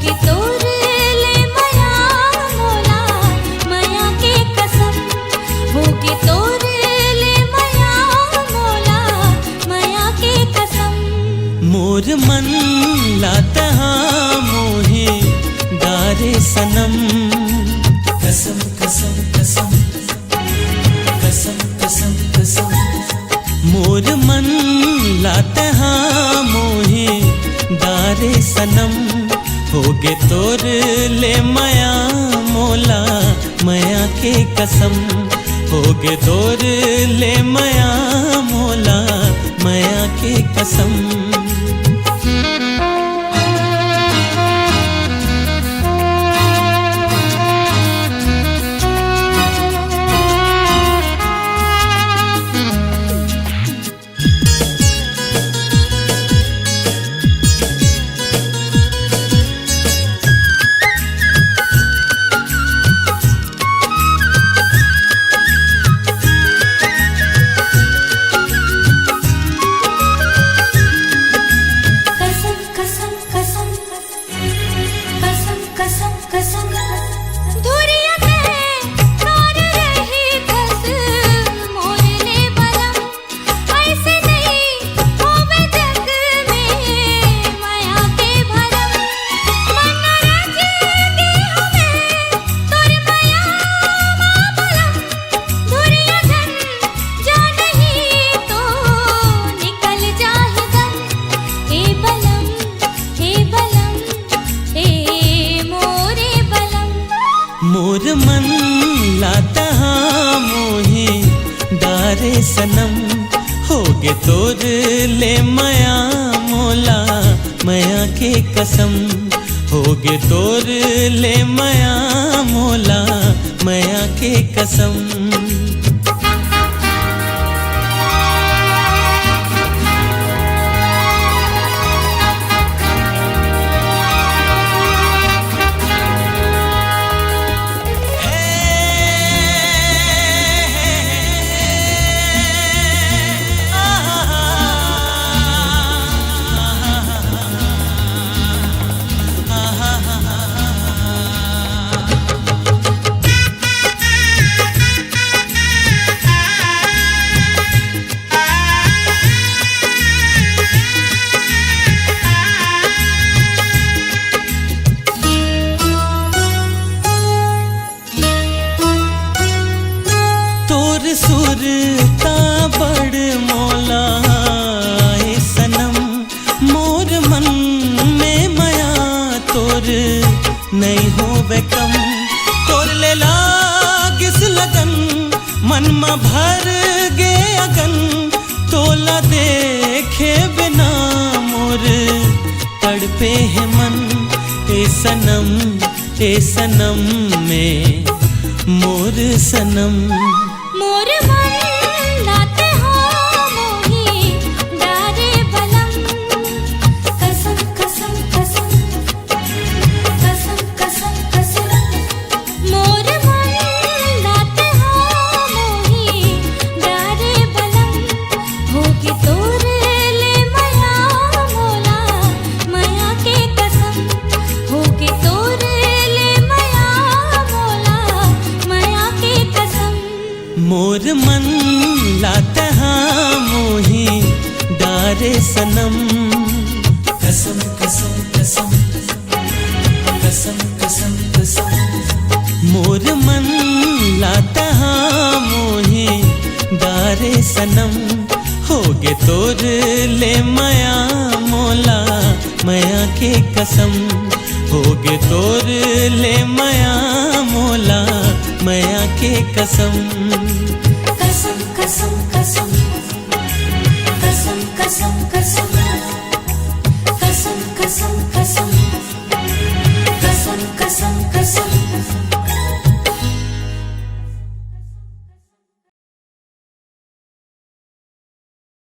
होगे तोर ले मया मोला मया के कसम होगे तोर ले मया मोला मया के कसम। मोर मन लाता मोहे डारे सनम कसम कसम कसम कसम कसम कसम। मोर मन लाता मोहे डारे सनम होगे तोर ले मया मोला मया के कसम होगे तोर ले मया मोला मया के कसम। मोर मन लाता मोहे डारे सनम होगे तोर ले मया मोला मया के कसम होगे तोर ले मया मोला मया के कसम। सुरता बड़ मोला ए सनम मोर मन में मया तोर नहीं होवे कम तोर ले लागिस लगन मन में भर गे अगन तोला देखे बिना मोर तड़पे है मन ए सनम में मोर सनम। मोर मन लाते हो मोहे डारे बलम कसम कसम कसम कसम कसम कसम। मोर मन लाते हो मोहे डारे बलम होगे तोर ले मया मोला मया के कसम होगे तोर ले मया मोला मया के कसम। मोर मन लाता मोहे डारे सनम कसम कसम कसम कसम कसम कसम। मोर मन लाता मोहे डारे सनम होगे तोर ले मया मोला मया के कसम होगे तोर ले मया मोला मया के कसम। कसम कसम कसम